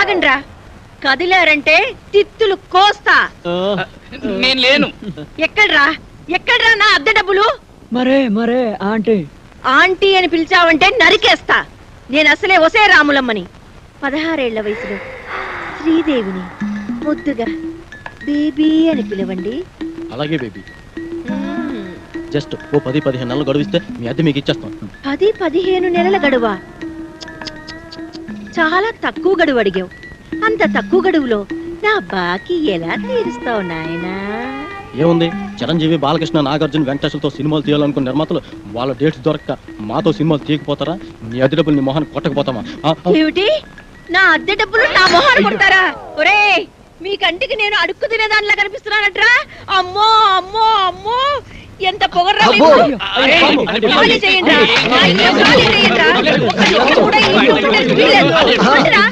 ఆగండ్రా, కదిలారంటే తిత్తులు కోస్తా. నేను లేను. ఎక్కడ్రా ఎక్కడ్రా నా అద్దె డబ్బులు? మరే ఆంటీ ఆంటీ అని పిలిచావంటే నరికేస్తా. నేను అసలే ఒసే రాములమ్మని. 16 ఏళ్ల వయసులో శ్రీదేవిని ముద్దుగా బేబీ అని పిలవండి. అలాగే బేబీ. జస్ట్ ఓ 10-15 నెలలు గడువిస్తే మీ అద్దె మీకు ఇచ్చేస్తాం. 10-15 నెలల గడువా? చాలా తక్కువ గడువు అడిగావు. అంత తక్కువ గడువులో నా బాకీ ఎలా తీరుస్తావు నాయనా? ఏముంది, చిరంజీవి, బాలకృష్ణ, నాగార్జున, వెంకటేశ్వరతో సినిమాలు తీయాలనుకున్న నిర్మాతలు వాళ్ళ డేట్స్ దొరక్క మాతో సినిమాలు తీయకపోతారా? నీ అద్దె డబ్బులు నీ మొహాన్ని కొట్టకపోతామా? ఏమిటి, నా అద్దె డబ్బులు నా మొహాన్ని కొడతారా? ఒరే, మీ కంటికి నేను అడుక్కు తినేదానిలా కనిపిస్తున్నానట్రా? అమ్మో అమ్మో అమ్మో, ఎంత పొగర్రా మీకు! ఖాళీ చేయండిరా, నా ఇల్లు ఖాళీ చేయండిరా. ఒక్క నిమిషం కూడా ఈ ఇంట్లో ఉండడానికి వీల్లేదు. రండిరా.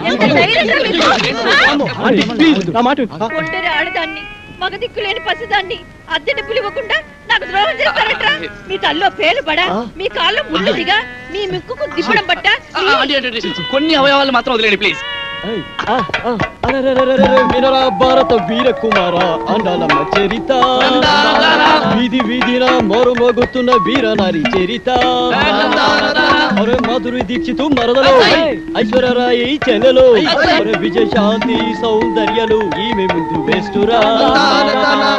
ఎంత ధైర్యంరా మీకు? ఒంటరి ఆడదాన్ని, మగ దిక్కులేని పసిదాన్ని అద్దె డబ్బులు ఇవ్వకుండా నాకు ద్రోహం చేస్తారట్రా? మీ తల్లో పేలు పడా, మీ కాళ్ళు ముళ్ళుదిగా, మీ ముక్కుకు దిప్పడం పట్ట. కొన్ని అవయవాలు మాత్రం వదిలేండి ప్లీజ్. వినరా భారత వీర కుమార అండాలమ్మ చరిత, వీధి వీధిన మోగుతున్న వీర నారి చరిత. అరే మాధురి దీక్షితు మరదలు, ఐశ్వర్యరాయి చెల్లెలు, విజయ శాంతి సౌందర్యాలు ఈమె ముందు వేస్తురా.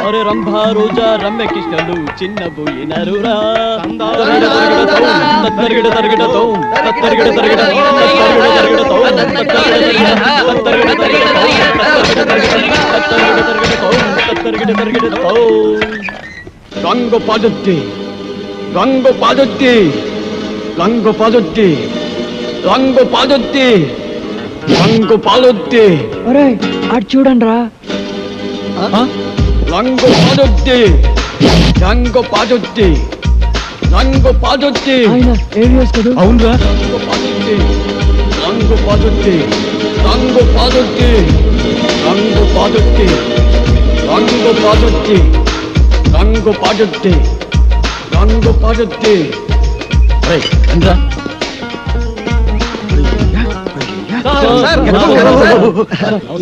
అరే రంభా రోజా రమ్య కృష్ణలు చిన్న పోయినరురా. తరిగడ తరిగడతో తరిగడ తరిగడ రంగు పాదొత్తి రంగు పాదొత్తి రంగు పాదొత్తి రంగు పాదొత్తి రంగు పాదొత్తి. అరే అటు చూడండి రా. రంగు పాదొత్తి రంగు పాదొత్తి రంగు పాదొత్తి. అవునరా, రంగు పాదొత్తి రంగు పాదొత్తి రంగు పాదొత్తి రంగు పాదొత్తి రంగు పాదొత్తి రంగు పాదొత్తి రంగు పాదొత్తి.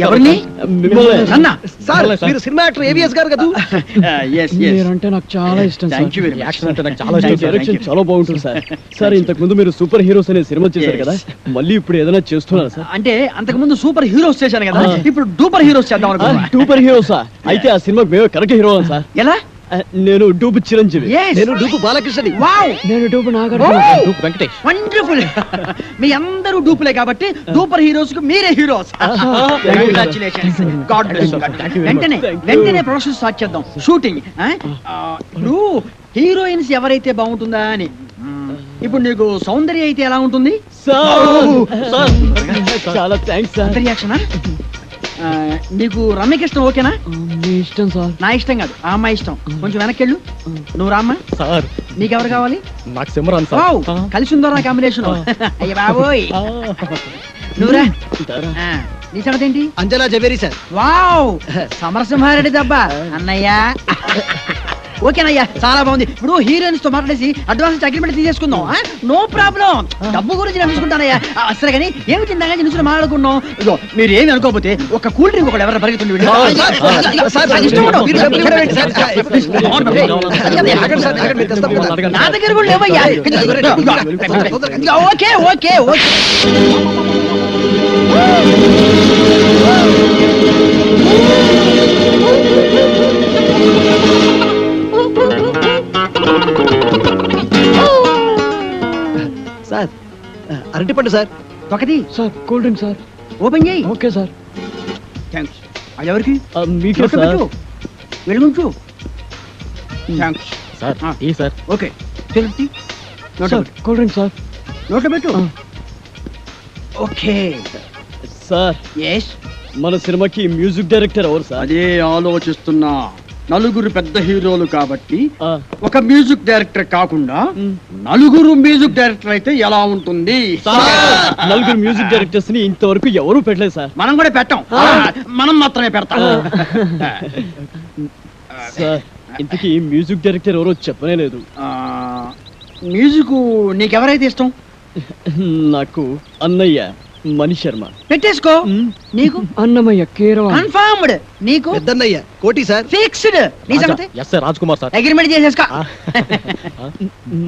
ఎవరిని? మీరు సినిమా యాక్టర్ ఏవిఎస్ గారు కదా? మీరంటే నాకు చాలా ఇష్టం సార్. యాక్షన్ అంటే నాకు చాలా ఇష్టం. డైరెక్షన్ చాలా బాగుంటుంది సార్. సార్ ఇంతకు ముందు మీరు సూపర్ హీరోస్ అనే సినిమా చేశారు కదా, మళ్ళీ ఇప్పుడు ఏదైనా చేస్తున్నారు సార్? అంటే అంతకు ముందు సూపర్ హీరోస్ చేశాను కదా, ఇప్పుడు డూపర్ హీరోస్ చేద్దాం అనుకున్నా. సూపర్ హీరోసా? అయితే ఆ సినిమాకి మేము కరెక్ట్ హీరో సార్. ఎలా? నేను డూపు చిరంజీవి. నేను డూపు బాలకృష్ణని. వావ్, నేను dupe Nagarjuna. Dupe Venkatesh. Wonderful. మీ అందరూ డూపులే కాబట్టి సూపర్ హీరోస్ కు మీరే heroes. Congratulations. God bless you. వెంటనే ప్రొడక్షన్ స్టార్ట్ చేద్దాం, షూటింగ్. ఇప్పుడు హీరోయిన్స్ ఎవరైతే బాగుంటుందా అని. ఇప్పుడు నీకు సౌందర్య అయితే ఎలా ఉంటుంది? చాలా థ్యాంక్స్ సార్. రియాక్షనా? నీకు రమ్యకృష్ణ ఓకేనా? మీ ఇష్టం సార్. నా ఇష్టం కాదు, ఆ అమ్మాయి ఇష్టం. కొంచెం వెనక్కెళ్ళు. నువ్వు రామ్మా. సార్ నీకెవరు కావాలి? నాకు సిమరాన్ వావ్, సార్. కలిసి ఉందో నా కాంబినేషన్. అయ్య బాబోయ్. నువ్వురా. నీ సంగతి ఏంటి? అంజలా జవేరి సార్. వావ్, సమరసింహారెడ్డి దెబ్బ అన్నయ్య. ఓకేనయ్యా, చాలా బాగుంది. ఇప్పుడు హీరోయిన్స్ తో మాట్లాడేసి అడ్వాన్స్ అగ్రిమెంట్ తీసేసుకుందాం. నో ప్రాబ్లం, డబ్బు గురించి నేను చూసుకుంటానయ్యా. సరే కానీ ఏమి తిందాగా నిలుచుని మాట్లాడుకున్నాం. ఇదో మీరు ఏమి అనుకోకపోతే ఒక కూల్ డ్రింక్ ఒకటి ఎవరైనా పరిగెత్తుండి. నా దగ్గర కూడా లేవయ్యా. Okay okay okay. సార్ అరటిపండు సార్. ఒకటి sir cool drink sir. Open చేయి. Okay sir. థ్యాంక్స్. అది ఎవరికి? మీకే సార్. వెళ్ళుంచు. థ్యాంక్స్ సార్ ఈ sir. Okay. Cool drink sir. నోట్లో పెట్టు. Okay sir, yes. మన సినిమాకి మ్యూజిక్ డైరెక్టర్ ఎవరు సార్? అదే ఆలోచిస్తున్నా. నలుగురు పెద్ద హీరోలు కాబట్టి ఆ, ఒక మ్యూజిక్ డైరెక్టర్ కాకుండా నలుగురు మ్యూజిక్ డైరెక్టర్ అయితే ఎలా ఉంటుంది? నలుగురు మ్యూజిక్ డైరెక్టర్స్ ని ఇంతవరకు ఎవరు పెట్టలేదు సార్. మనం కూడా పెట్టాం, మనం మాత్రమే పెడతాం. సార్ ఇంతకీ మ్యూజిక్ డైరెక్టర్ ఎవరో చెప్పనే లేదు. మ్యూజిక్ నీకెవరైతే ఇష్టం? నాకు అన్నయ్య మణి శర్మ. పెట్టేసుకో. నీకు అన్నమయ్య కీరవ. కన్ఫర్మ్డ్. నీకు పెద్దన్నయ్య కోటి సార్. ఫిక్స్డ్. నీ సంగతి yes sir, Raj Kumar sir. Agreement చేసేసుకో.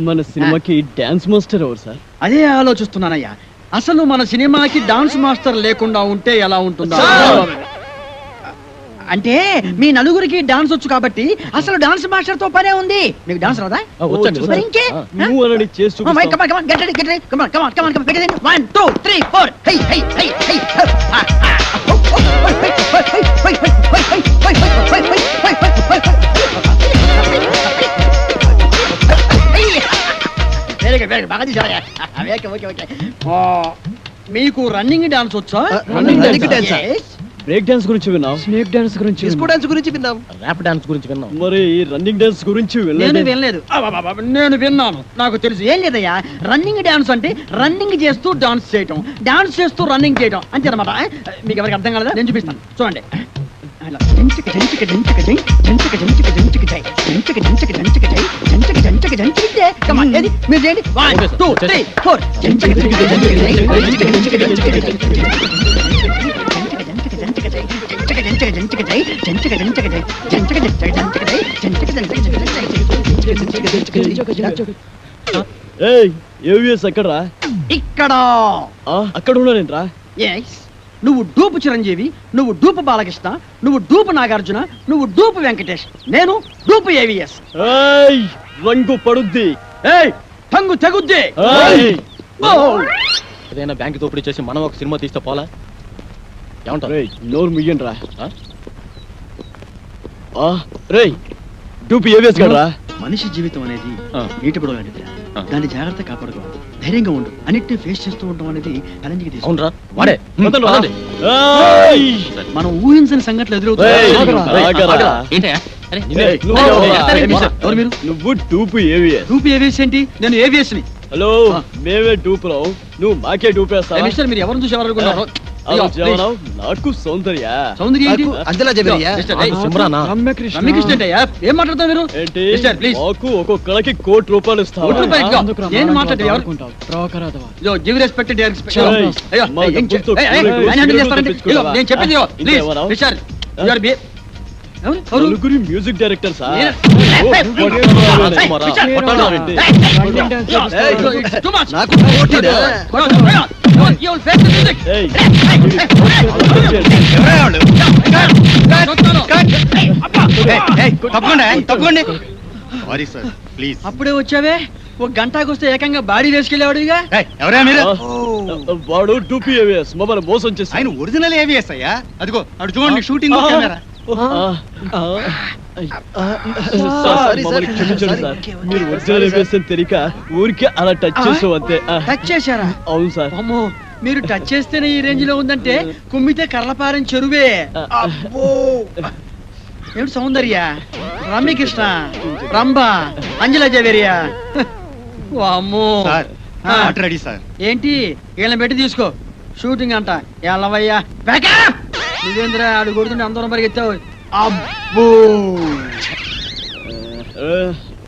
మన సినిమాకి డాన్స్ మాస్టర్ ఎవరు సార్? అదే ఆలోచిస్తున్నానయ్యా. అసలు మన సినిమాకి డాన్స్ మాస్టర్ లేకుండా ఉంటే ఎలా ఉంటుందా? అంటే మీ నలుగురికి డాన్స్ వచ్చు కాబట్టి అసలు డాన్స్ మాస్టర్ తో పనే ఉంది. మీకు డాన్స్ రాదా? వచ్చండి. మరి ఇంకే? నువ్వు అనని చేసి Oh my, come on, come on, get ready, get ready. Come on, come on, come on, come on. Get ready. 1, 2, 3, 4. Hey, hey, hey, hey. Very good, very good. బాగా తీసావయ్యా. Okay, okay, okay. మీకు running dance వచ్చా? running dance ఆ? Yes. Break dance గురించి విన్నాం, snake dance గురించి disco విన్నాం. Dance గురించి విన్నాం. ర్యాప్ డాన్స్ గురించి విన్నాం. మరి రన్నింగ్ డాన్స్ గురించి నేను వినలేదే? వినలేదు. నేను విన్నాను, నాకు తెలుసు. ఏం లేదయ్యా, రన్నింగ్ డాన్స్ అంటే రన్నింగ్ చేస్తూ డాన్స్ చేయటం, డాన్స్ చేస్తూ రన్నింగ్ చేయటం అంతే అనమాట. మీకు ఎవరికి అర్థం కాలేదా? నేను చూపిస్తాను, చూడండి. అలా జంచిక జంచిక జంచిక జై, జంచిక జంచిక జంచిక జై, జంచిక జంచిక జంచిక జై, జంచిక జంచిక జంచిక జై. Come on, ఏది? మీరు చేయండి. 1, 2, 3, 4. జంచిక జంచిక జంచిక జై, జంచిక జంచిక జంచిక జై, జంచిక జంచిక జై, జంచిక జంచిక జంచిక జై, జంచిక జంచిక జై, జంచిక జంచిక జంచిక జై, జంచిక జంచిక జంచిక జై. ఏయ్, ఏవిఎస్ ఎక్కడరా? ఇక్కడ అక్కడ ఉన్నానేంట్రా? ఎస్, నువ్వు డూపు చిరంజీవి, నువ్వు డూపు బాలకృష్ణ, నువ్వు డూపు నాగార్జున, నువ్వు డూపు వెంకటేష్, నేను డూపు ఏవిఎస్. ఏయ్, రంగు పడుద్ది. ఏయ్, టంగు తెగుద్ది. ఏయ్, ఓ, ఏదైనా బ్యాంక్ దోపిడీ చేసి మనం ఒక సినిమా తీస్తే పోలా? ఏమంటారు? రేయ్, నోరు ముయ్యండ్రా. ఆ? రేయ్, డూపి ఏవిఎస్ గడరా? మనిషి జీవితం అనేది ఆ. నీటి పొడవు లాంటిదిరా. ఆ. దాన్ని జాగ్రత్త కాపాడుకోవాలి, ధైర్యంగా ఉండు, అన్నిటిని ఫేస్ చేస్తూ ఉండడం అనేది ఛాలెంజ్కి తీసుకు. అవునరా, వాడే. వదలండి, పదండి. ఏయ్, మనం ఊహించని సంఘటనలు ఏయ్, ఎదురవుతాయి. ఆగరా. ఏంటయ్యా? అరే, ఏయ్, నువ్వు ఏయ్, ఎవరా? ఏయ్, మిస్టర్, ఎవరు మీరు? నువ్వు డూపు ఏవిఎస్. డూపు ఏవిఎస్ ఏంటి? నేను ఏవిఎస్ ని. హలో, మేమే డూపులో, నువ్వు మాకే డూపేస్తావా? మిస్టర్, మీరు ఎవరిని చూసి ఎవరు అనుకున్నారు? అలా అయ్యో, జవనం, నాకు సౌందర్య. సౌందర్య ఏంటి? నాకు అంజలా జబరియా. మిస్టర్, ఏయ్, సిమ్రానా? రమ్యకృష్ణ ఏంటయ్యా? ఏం మాట్లాడతారు మీరు? ఏంటి? Mister, please. మాకు ఒక్కొక్కలకి ₹1,00,00,000 ఇస్తావా? కోటి రూపాయలు ఇవ్వు. నేను మాట్లాడే ఎవరు? Yo, give respect to their respect. ఏయ్, అయ్యో, మా ఏయ్, ఏం చే- డబ్బులతో ఏయ్, ఏయ్, కూరగాయలు ఆయన handle చేస్తారండి. తెప్పించుకోవాలా? ఇదిగో, నేను చెప్పేది ఇదిగో, ఇంత please. ఏమన్నావు? మిస్టర్, you are be- ఎవరు? ఎవరు? నలుగురి మ్యూజిక్ డైరెక్టర్ సార్. నేను- ఓ, ఏయ్, కొట్టాడు ఏయ్, రావేంటి? ఏయ్, మిస్టర్, కొట్టాడావేంటి? ఏయ్, it's too much. నాకు కోటినా? You will face the music. ఏయ్, చూస్తాను. తప్పకుండా సారీ సార్, ప్లీజ్. అప్పుడే వచ్చావే, ఒక గంటకు వస్తే ఏకంగా బాడీ వేసుకెళ్ళేవాడుగా. ఎవరా మీరు? వాడు టూపీ ఏవిఎస్ మమ్మల్ని మోసం చేసి ఆయన ఒరిజినల్ ఏవిఎస్ అయ్యా. అదిగో అటు చూడండి, షూటింగ్ కెమెరా. సారీ, మమ్మల్ని సార్. క్షమించండి సార్. ఓకే, మీరు ఓకే. ఒరిజినల్ ఏవిఎస్ అని తెలియక ఊరికే అలా టచ్ చేసాం అంతే. టచ్ చేశారా? అవును సార్. అమ్మో, మీరు టచ్ చేస్తేనే ఈ రేంజ్ లో ఉందంటే కుమ్మితే కర్లపారం చెరువే. అబ్బో, ఏమిటి సౌందర్య, రమ్యకృష్ణ, రంభ, అంజలా జవేరియా. అమ్మో సార్, ఆ. ఆట రెడీ సార్. ఏంటి వీళ్ళని పెట్టి తీసుకో, షూటింగ్ అంట. ఎల్లవయ్యా, బ్యాకప్. నువ్వేంద్రా ఆడు కొడుతుంటే అందరం పరిగెత్తావు. అబ్బో,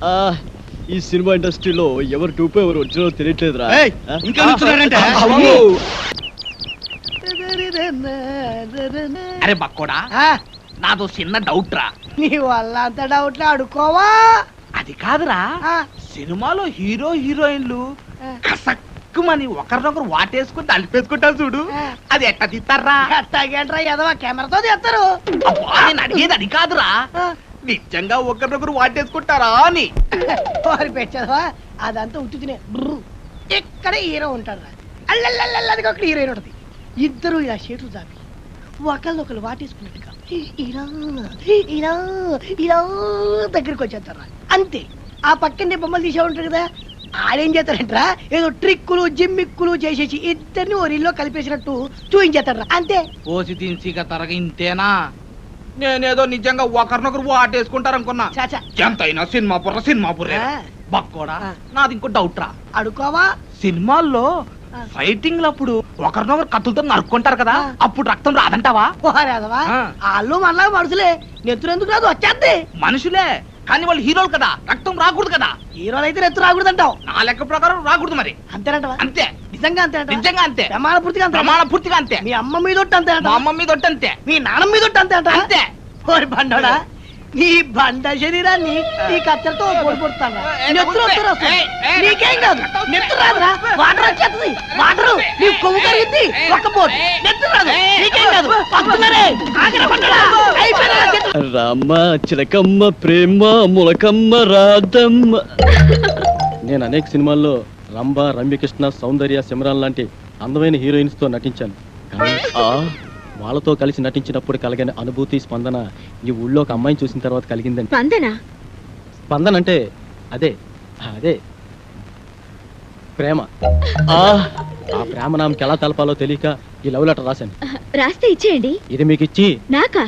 ఆ, ఈ సినిమా ఇండస్ట్రీలో ఎవరు టూపే ఎవరు ఒరిజినల్ తెలియట్లేదురా. ఏయ్, ఇంకా నుంచున్నారంటే? అమ్మో. అరే బక్కోడా, నాదో చిన్న డౌట్ రా. నీ వల్ల అంత డౌట్లు అడుకోవా? అది కాదురా, సినిమాలో హీరో హీరోయిన్లు కసక్కుమని ఒకరినొకరు వాటేసుకుని తలిపేసుకుంటారు చూడు, అది ఎట్ట తీస్తారా? ఎట్టాగేంట్రా ఎదవా, కెమెరాతో తీస్తారు. అబ్బా, నేను అడిగేది అది కాదురా, నిజంగా ఒకరినొకరు వాటేసుకుంటారా అని. వారి పెట్టదవా, అదంతా ఉత్తునే. ఇక్కడ హీరో ఉంటాడు రా, అల్లల్లల్లది ఒక హీరోయిన్ ఉంటుంది. ఇద్దరు ఇలా చేతులు దాపి ఒకళ్ళొకరు వాటేసుకున్నట్టుగా ఇలా ఇలా ఇలా దగ్గరికి వచ్చేస్తారా, అంతే. ఆ పక్కనే బొమ్మలు తీసే ఉంటారు కదా, ఆడేం చేస్తారంటరా, ఏదో ట్రిక్కులు జిమ్మిక్కులు చేసేసి ఇద్దరిని ఓ రీల్లో కలిపేసినట్టు చూపించేస్తారా, అంతే. పోసి తిన్సిగా తరగ ఇంతేనా? నేనేదో నిజంగా ఒకరినొకరు వాటేసుకుంటారు అనుకున్నా. చాచా, ఎంతైనా సినిమా బుర్రే. ఆ. బక్కోడా, ఆ. నాది ఇంకో డౌట్ రా. అడుకోవా? సినిమాల్లో ఆ. ఫైటింగ్ లప్పుడు ఒకరినొకరు కత్తులతో నరుక్కుంటారు కదా, ఆ. అప్పుడు రక్తం రాదంటావా? పోరాదవా, ఆ. వాళ్ళు మనలా మనుషులే, నెత్తురు ఎందుకు రాదు, వచ్చేద్ది. మనుషులే కానీ వాళ్ళు హీరోలు కదా, రక్తం రాకూడదు కదా. హీరోలు అయితే రెత్తు రాకూడదు అంటావు. నా లెక్క ప్రకారం రాకూడదు మరి. అంతేనంటవా? అంతే, నిజంగా అంతేనంట. నిజంగా అంతే, ప్రమాణ పూర్తిగా అంతే. ప్రమాణ పూర్తిగా అంతే. మీ అమ్మ మీద ఒట్టు అంతే మా అమ్మ మీద ఒట్టు అంతే. మీ నాన్న మీద ఒట్టు అంతే అంట. అంతే. ఓరి బండోడా, నీ బండ శరీరాన్ని నీ కత్తెరతో పొడిపోతాను. నీకేం కాదు, నెత్తు రాదురా, వాటర్ వచ్చేస్తుంది. వాటర్ నీ కొవ్వు కరిగింది, ఒక్క పోటు నెత్తు రాదు, నీకేం కాదు. పక్కనరే, ఆగిన పక్కన, అయిపోయినా నెత్తు. రామ చిలకమ్మ ప్రేమ ములకమ్మ రాధమ్మ. నేను అనేక సినిమాల్లో రంభ, రమ్యకృష్ణ, సౌందర్య, సిమ్రాన్ లాంటి అందమైన హీరోయిన్స్ తో నటించాను. కానీ వాళ్ళతో కలిసి నటించినప్పుడు కలిగిన అనుభూతి, స్పందన ఈ ఊళ్ళో ఒక అమ్మాయిని చూసిన తర్వాత కలిగిందండి. స్పందన అంటే అదే అదే ప్రేమ. ఆ ప్రేమ నామకి ఎలా తెలపాలో తెలియక ఈ లవ్ లెటర్ రాశాను. రాస్తే ఇచ్చేయండి. ఇది మీకు ఇచ్చి నాకా?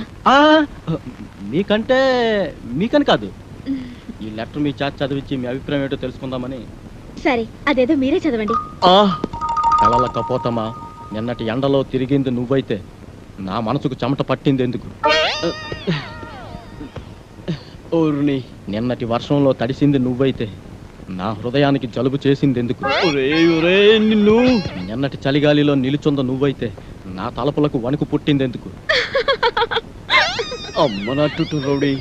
మీకని కాదు, ఈ లెటర్ మీ చాట్ చదివించి మీ అభిప్రాయం ఏంటో తెలుసుకుందామని. సరే, అదేదో మీరే చదవండి. కళల కపోతమా, నిన్నటి ఎండలో తిరిగింది నువ్వైతే నా మనసుకు చెమట పట్టింది ఎందుకు? ఓర్ని నిన్నటి వర్షంలో తడిసింది నువ్వైతే నా హృదయానికి జలుబు చేసింది ఎందుకు? నిన్ను నిన్నటి చలిగాలిలో నిలుచుంద నువ్వైతే నా తలపులకు వణుకు పుట్టింది ఎందుకు? అమ్మ నట్టు రౌడీ,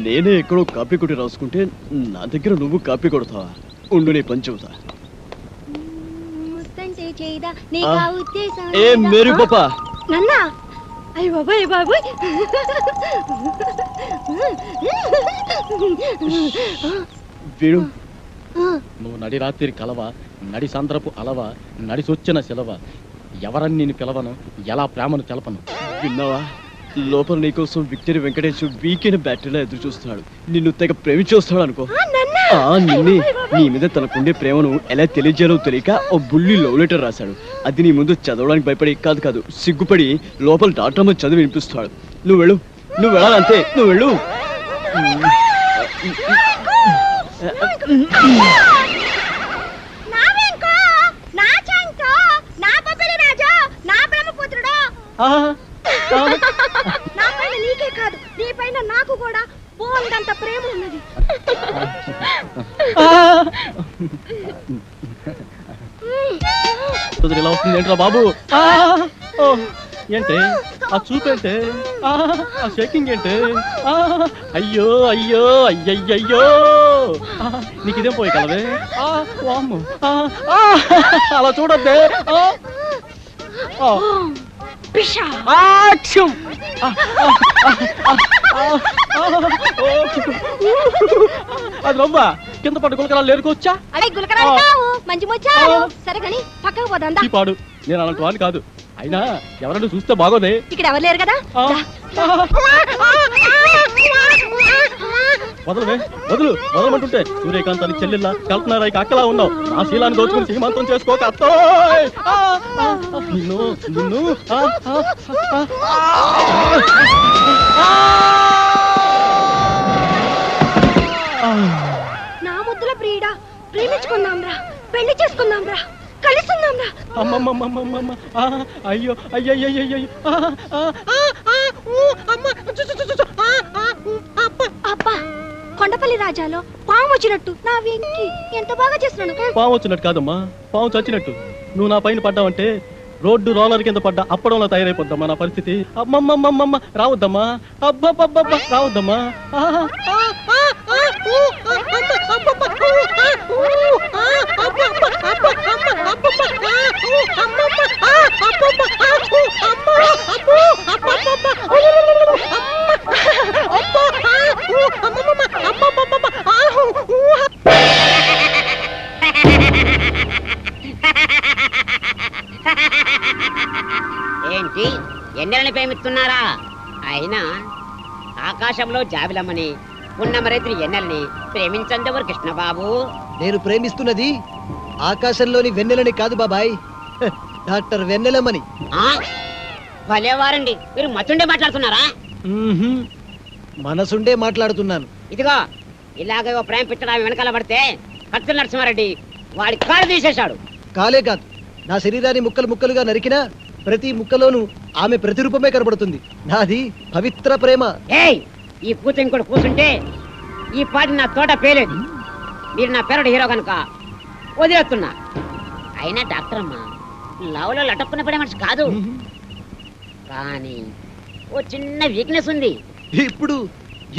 నేనే ఎక్కడో కాపీ కొట్టి రాసుకుంటే నా దగ్గర నువ్వు కాపీ కొడతావా? ఉండు నీ పని చెబుతా. ఏ మేరీ పాపా, నన్నా? అయ్య బాబాయ్ బాబాయ్, వీడు నువ్వు నడి రాత్రి కలవ, నడి సంద్రపు అలవ, నడిసొచ్చిన శిలవ, ఎవరని నేను పిలవను, ఎలా ప్రేమను తెలపను? విన్నావా? లోపల నీకోసం విక్టరీ వెంకటేష్ వీకెండ్ బ్యాటరీలో ఎదురు చూస్తున్నాడు. నిన్ను తెగ ప్రేమించొస్తాడు అనుకో. నిన్నే నీ మీద తనకుండే ప్రేమను ఎలా తెలియజేయాలో తెలియక ఓ బుల్లి లవ్ లెటర్ రాశాడు. అది నీ ముందు చదవడానికి భయపడి కాదు సిగ్గుపడి లోపల డాక్టర్ చదివి వినిపిస్తాడు. నువ్వు వెళ్ళు, నువ్వు వెళ్ళాలంతే, నువ్వు వెళ్ళు. నీకే కాదు, నీ పైన నాకు కూడా పోందంత ప్రేమ ఉన్నది. ఇలా వస్తుంది ఏంట్రా బాబు? ఏంటే ఆ చూపేంటే, ఆ షేకింగ్ ఏంటే? అయ్యో అయ్యో అయ్యయ్యో, నీకు ఇదేం పోయి కలవే? అలా చూడద్దే. అది రవ్వ కింద పట్టు గులకరాలు లేరుకోవచ్చా? మంచి మొచ్చారు. సరే కానీ పక్కకు పోదా. ఈ పాడు, నేను అలాంటి వాడిని కాదు. అయినా ఎవరైనా చూస్తే బాగోదే. ఇక్కడ ఎవరు లేరు కదా. వదలవే, వదలమంటుంటే సూర్యకాంతాన్ని చెల్లెల్లా, కల్పనారాయికి అక్కలా ఉన్నావు. నా శీలాన్ని దోచుకుని సీమంతం చేసుకోక అత్తోయ్. నిన్ను నిన్ను నా ముద్దుల ప్రియుడా, ప్రేమించుకుందాం రా, పెళ్లి చేసుకుందాం రా, కలుసుకుందాం రా. అమ్మమ్మమ్మమ్మమ్మ, అయ్యో అయ్యయ్యయ్యో, అబ్బా, కొండపల్లి రాజాలో పాము వచ్చినట్టు నా వెంకి ఎంత బాగా చేస్తున్నాను. పాము వచ్చినట్టు కాదమ్మా, పాము చచ్చినట్టు. నువ్వు నా పైన పడ్డావంటే రోడ్డు రోలర్ కింద పడ్డా అప్పడంలో తయారైపోద్దమ్మా నా పరిస్థితి. అమ్మమ్మమ్మమ్మ, రావద్దమ్మా, అబ్బబ్బబ్బ రావద్దమ్మా. ఏంటి ఎన్నెలని ప్రేమిస్తున్నారా? అయినా ఆకాశంలో జాబిలమ్మని, పున్నమరైతుని ఎన్నెలని ప్రేమించందెవరు కృష్ణబాబు? నేను ప్రేమిస్తున్నది ఆకాశంలోని వెన్నెలని కాదు బాబాయ్, డాక్టర్ వెన్నెలమ్మని. భలేవారండి, మీరు మతుండే మాట్లాడుతున్నారా? మనసుండే మాట్లాడుతున్నాను. ఇదిగో ఇలాగ ప్రేమ పిచ్చడా వెనకాల పడితే కత్తుల నరసింహారెడ్డి వాడి కాళ్ళు తీసేశాడు. కాలే కాదు, నా శరీరాన్ని ముక్కలు ముక్కలుగా నరికినా ప్రతి ముక్కలోనూ ఆమె ప్రతిరూపమే కనబడుతుంది. నాది పవిత్ర ప్రేమ. ఏయ్, ఈ కూతురు ఇంకోటి కూర్చుంటే ఈ పాటి నా తోట పేలేదు. మీరు నా పేరుడు హీరో కనుక వదిలేస్తున్నా. అయినా డాక్టర్ అమ్మా లవ్లో లటక్కున పడే మనిషి కాదు, కానీ ఓ చిన్న వీక్నెస్ ఉంది. ఇప్పుడు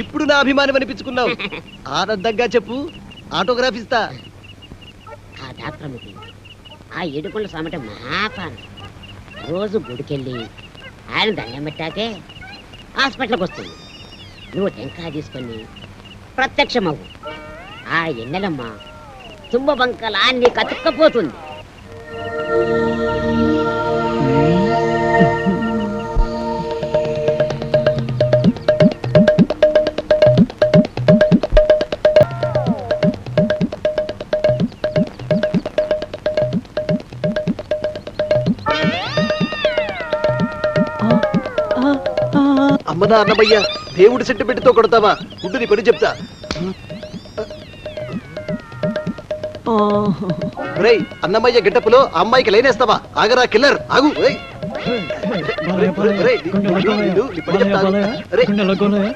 ఇప్పుడు నా అభిమానం అనిపించుకున్నావు. ఆనందంగా చెప్పు, ఆటోగ్రాఫ్ ఇస్తా. ఆ డాక్టర్ అమ్మకి ఆ ఏడుకొండ సామెట మహాపాన. రోజు గుడికెళ్ళి ఆయన దండం పెట్టాకే హాస్పిటల్కి వస్తుంది. నువ్వు టెంకాయ తీసుకొని ప్రత్యక్షమవు. ఆ ఎన్నెలమ్మ తుంబ బంకలా నీకు అతుక్కపోతుంది. అమ్మనా అన్నమయ్య, దేవుడి సెంటిమెంట్తో కొడతావా? ఉండు నీ పని చెప్తా. రేయ్, అన్నమయ్య గెటప్పులో అమ్మాయికి లైనేస్తావా? ఆగరా కిల్లర్, ఆగు. రేయ్, నీ పని చెప్తా. రేయ్.